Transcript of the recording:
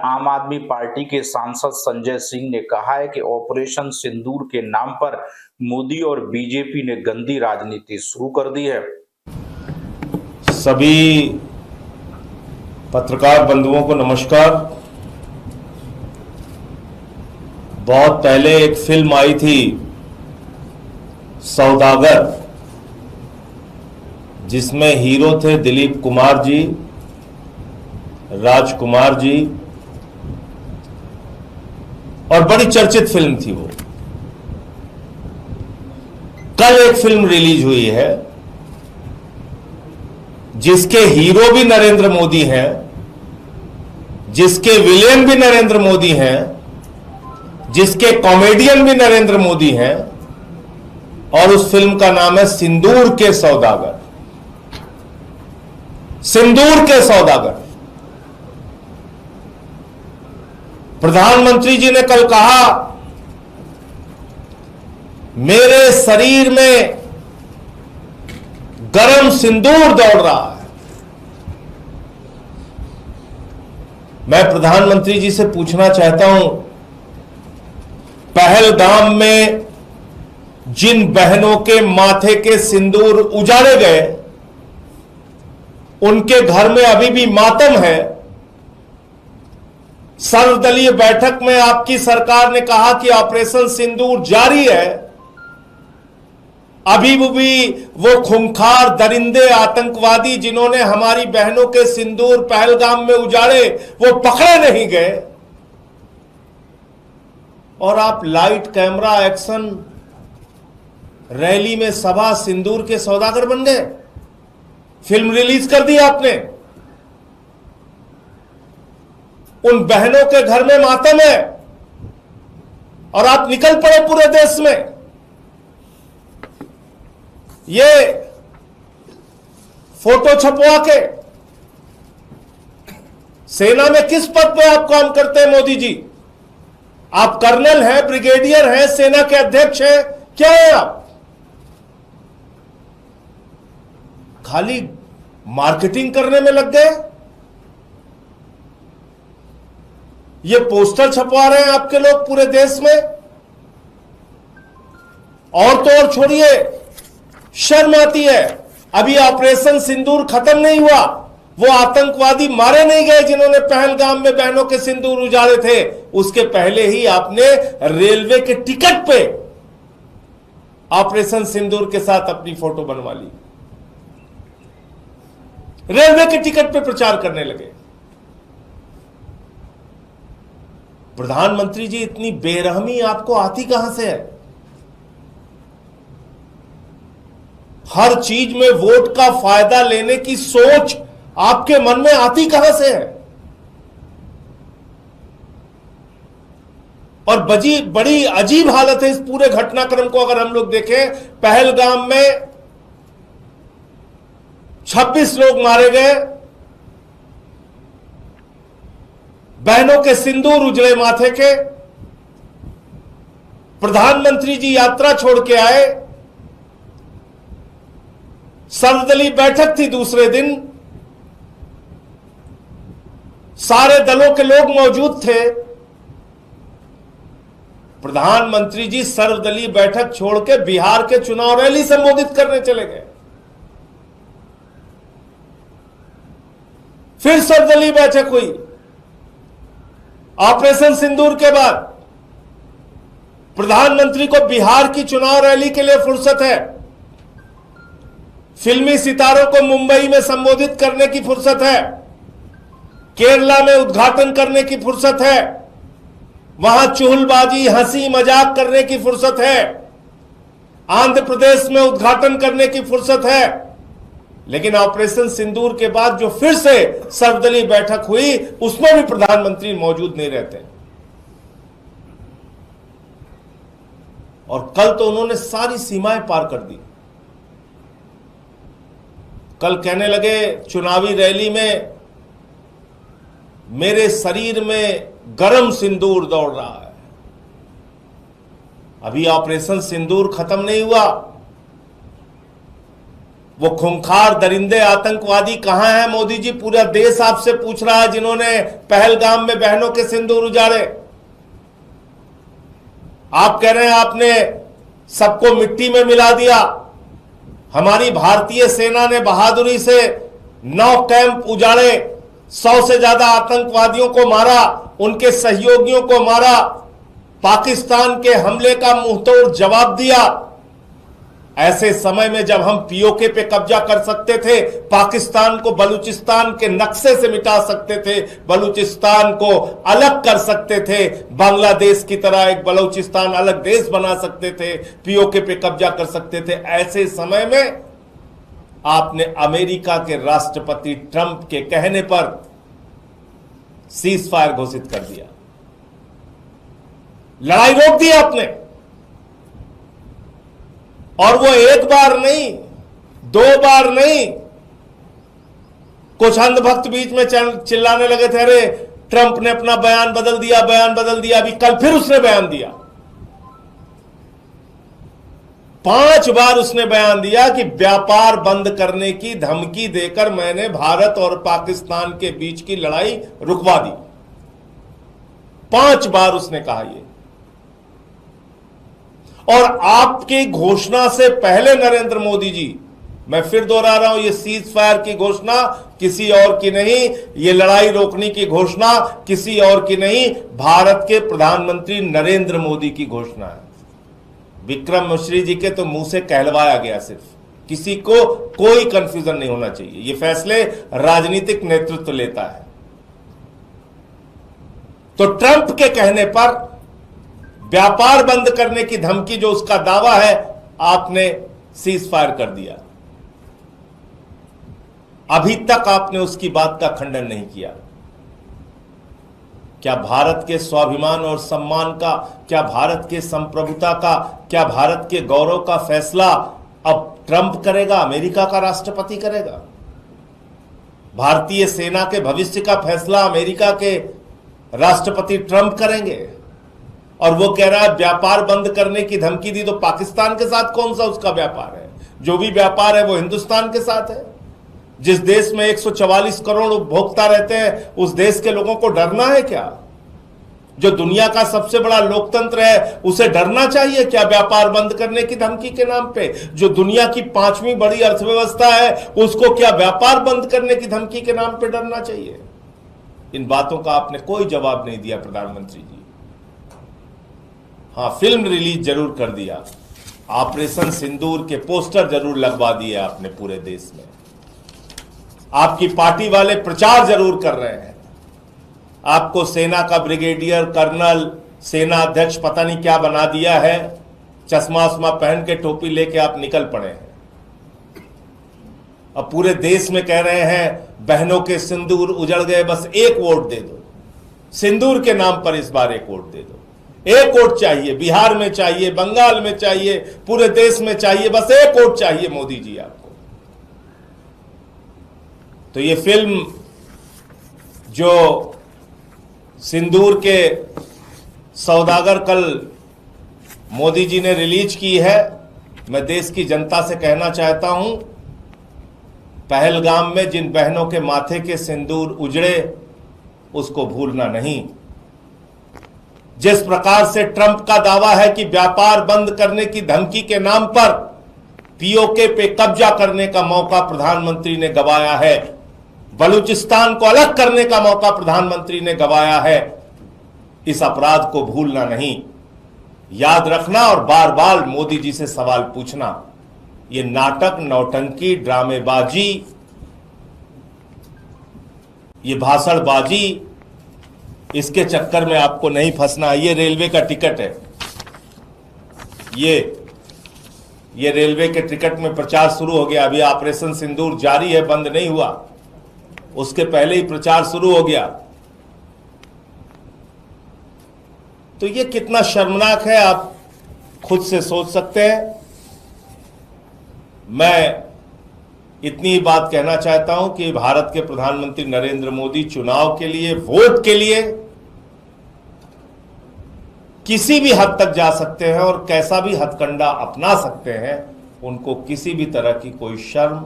आम आदमी पार्टी के सांसद संजय सिंह ने कहा है कि ऑपरेशन सिंदूर के नाम पर मोदी और बीजेपी ने गंदी राजनीति शुरू कर दी है। सभी पत्रकार बंधुओं को नमस्कार। बहुत पहले एक फिल्म आई थी सौदागर, जिसमें हीरो थे दिलीप कुमार जी, राजकुमार जी, और बड़ी चर्चित फिल्म थी वो। कल एक फिल्म रिलीज हुई है जिसके हीरो भी नरेंद्र मोदी हैं, जिसके विलेन भी नरेंद्र मोदी हैं, जिसके कॉमेडियन भी नरेंद्र मोदी हैं, और उस फिल्म का नाम है सिंदूर के सौदागर। सिंदूर के सौदागर। प्रधानमंत्री जी ने कल कहा, मेरे शरीर में गरम सिंदूर दौड़ रहा है। मैं प्रधानमंत्री जी से पूछना चाहता हूं, पहलगाम में जिन बहनों के माथे के सिंदूर उजाड़े गए, उनके घर में अभी भी मातम है। सर्वदलीय बैठक में आपकी सरकार ने कहा कि ऑपरेशन सिंदूर जारी है। अभी भी वो खूंखार दरिंदे आतंकवादी जिन्होंने हमारी बहनों के सिंदूर पहलगाम में उजाड़े, वो पकड़े नहीं गए। और आप लाइट कैमरा एक्शन रैली में सभा सिंदूर के सौदागर बन गए। फिल्म रिलीज कर दी आपने। उन बहनों के घर में मातम है और आप निकल पड़े पूरे देश में। ये फोटो छपवा के सेना में किस पद पे आप काम करते हैं मोदी जी? आप कर्नल हैं, ब्रिगेडियर हैं, सेना के अध्यक्ष हैं, क्या है आप? खाली मार्केटिंग करने में लग गए। ये पोस्टर छपवा रहे हैं आपके लोग पूरे देश में। और तो और छोड़िए, शर्म आती है। अभी ऑपरेशन सिंदूर खत्म नहीं हुआ, वो आतंकवादी मारे नहीं गए जिन्होंने पहलगाम में बहनों के सिंदूर उजाड़े थे। उसके पहले ही आपने रेलवे के टिकट पे ऑपरेशन सिंदूर के साथ अपनी फोटो बनवा ली। रेलवे के टिकट पे प्रचार करने लगे। प्रधानमंत्री जी, इतनी बेरहमी आपको आती कहां से है? हर चीज में वोट का फायदा लेने की सोच आपके मन में आती कहां से है? और बड़ी अजीब हालत है इस पूरे घटनाक्रम को अगर हम लोग देखें। पहलगाम में 26 लोग मारे गए, बहनों के सिंदूर उजड़े माथे के। प्रधानमंत्री जी यात्रा छोड़ के आए, सर्वदलीय बैठक थी दूसरे दिन, सारे दलों के लोग मौजूद थे। प्रधानमंत्री जी सर्वदलीय बैठक छोड़ के बिहार के चुनाव रैली संबोधित करने चले गए। फिर सर्वदलीय बैठक हुई ऑपरेशन सिंदूर के बाद। प्रधानमंत्री को बिहार की चुनाव रैली के लिए फुर्सत है, फिल्मी सितारों को मुंबई में संबोधित करने की फुर्सत है, केरला में उद्घाटन करने की फुर्सत है, वहां चुहलबाजी हंसी मजाक करने की फुर्सत है, आंध्र प्रदेश में उद्घाटन करने की फुर्सत है। लेकिन ऑपरेशन सिंदूर के बाद जो फिर से सर्वदलीय बैठक हुई, उसमें भी प्रधानमंत्री मौजूद नहीं रहते। और कल तो उन्होंने सारी सीमाएं पार कर दी। कल कहने लगे चुनावी रैली में, मेरे शरीर में गरम सिंदूर दौड़ रहा है। अभी ऑपरेशन सिंदूर खत्म नहीं हुआ। वो खूंखार दरिंदे आतंकवादी कहां हैं मोदी जी? पूरा देश आपसे पूछ रहा है, जिन्होंने पहलगाम में बहनों के सिंदूर उजाड़े। आप कह रहे हैं आपने सबको मिट्टी में मिला दिया। हमारी भारतीय सेना ने बहादुरी से 9 कैंप उजाड़े, 100 से ज्यादा आतंकवादियों को मारा, उनके सहयोगियों को मारा, पाकिस्तान के हमले का मुंहतोड़ जवाब दिया। ऐसे समय में जब हम पीओके पे कब्जा कर सकते थे, पाकिस्तान को बलूचिस्तान के नक्शे से मिटा सकते थे, बलूचिस्तान को अलग कर सकते थे, बांग्लादेश की तरह एक बलूचिस्तान अलग देश बना सकते थे, पीओके पे कब्जा कर सकते थे, ऐसे समय में आपने अमेरिका के राष्ट्रपति ट्रंप के कहने पर सीज फायर घोषित कर दिया, लड़ाई रोक दी आपने। और वो एक बार नहीं, 2 बार नहीं, कुछ अंधभक्त बीच में चिल्लाने लगे थे, अरे ट्रंप ने अपना बयान बदल दिया, बयान बदल दिया। अभी कल फिर उसने बयान दिया, 5 बार उसने बयान दिया कि व्यापार बंद करने की धमकी देकर मैंने भारत और पाकिस्तान के बीच की लड़ाई रुकवा दी। 5 बार उसने कहा ये। और आपकी घोषणा से पहले नरेंद्र मोदी जी, मैं फिर दोहरा रहा हूं, ये सीज फायर की घोषणा किसी और की नहीं, ये लड़ाई रोकने की घोषणा किसी और की नहीं, भारत के प्रधानमंत्री नरेंद्र मोदी की घोषणा है। विक्रम मिश्री जी के तो मुंह से कहलवाया गया, सिर्फ किसी को कोई कंफ्यूजन नहीं होना चाहिए। ये फैसले राजनीतिक नेतृत्व लेता है। तो ट्रंप के कहने पर व्यापार बंद करने की धमकी, जो उसका दावा है, आपने सीज फायर कर दिया। अभी तक आपने उसकी बात का खंडन नहीं किया। क्या भारत के स्वाभिमान और सम्मान का, क्या भारत के संप्रभुता का, क्या भारत के गौरव का फैसला अब ट्रंप करेगा, अमेरिका का राष्ट्रपति करेगा? भारतीय सेना के भविष्य का फैसला अमेरिका के राष्ट्रपति ट्रंप करेंगे। और वो कह रहा है व्यापार बंद करने की धमकी दी, तो पाकिस्तान के साथ कौन सा उसका व्यापार है? जो भी व्यापार है वो हिंदुस्तान के साथ है। जिस देश में 144 करोड़ उपभोक्ता रहते हैं, उस देश के लोगों को डरना है क्या? जो दुनिया का सबसे बड़ा लोकतंत्र है, उसे डरना चाहिए क्या व्यापार बंद करने की धमकी के नाम पे? जो दुनिया की 5वीं बड़ी अर्थव्यवस्था है, उसको क्या व्यापार बंद करने की धमकी के नाम पे डरना चाहिए? इन बातों का आपने कोई जवाब नहीं दिया प्रधानमंत्री जी। हाँ, फिल्म रिलीज जरूर कर दिया, ऑपरेशन सिंदूर के पोस्टर जरूर लगवा दिए आपने पूरे देश में, आपकी पार्टी वाले प्रचार जरूर कर रहे हैं, आपको सेना का ब्रिगेडियर, कर्नल, सेना अध्यक्ष पता नहीं क्या बना दिया है, चश्मा उस्मा पहन के टोपी लेके आप निकल पड़े हैं। अब पूरे देश में कह रहे हैं बहनों के सिंदूर उजड़ गए, बस एक वोट दे दो, सिंदूर के नाम पर इस बार एक वोट दे दो। एक वोट चाहिए, बिहार में चाहिए, बंगाल में चाहिए, पूरे देश में चाहिए, बस एक वोट चाहिए मोदी जी आपको। तो ये फिल्म जो सिंदूर के सौदागर कल मोदी जी ने रिलीज की है, मैं देश की जनता से कहना चाहता हूं, पहलगाम में जिन बहनों के माथे के सिंदूर उजड़े, उसको भूलना नहीं। जिस प्रकार से ट्रंप का दावा है कि व्यापार बंद करने की धमकी के नाम पर पीओके पे कब्जा करने का मौका प्रधानमंत्री ने गंवाया है, बलूचिस्तान को अलग करने का मौका प्रधानमंत्री ने गंवाया है, इस अपराध को भूलना नहीं, याद रखना और बार बार मोदी जी से सवाल पूछना। ये नाटक, नौटंकी, ड्रामेबाजी, ये भाषणबाजी, इसके चक्कर में आपको नहीं फंसना। ये रेलवे का टिकट है, ये रेलवे के टिकट में प्रचार शुरू हो गया। अभी ऑपरेशन सिंदूर जारी है, बंद नहीं हुआ, उसके पहले ही प्रचार शुरू हो गया। तो ये कितना शर्मनाक है, आप खुद से सोच सकते हैं। मैं इतनी ही बात कहना चाहता हूं कि भारत के प्रधानमंत्री नरेंद्र मोदी चुनाव के लिए, वोट के लिए किसी भी हद तक जा सकते हैं और कैसा भी हथकंडा अपना सकते हैं, उनको किसी भी तरह की कोई शर्म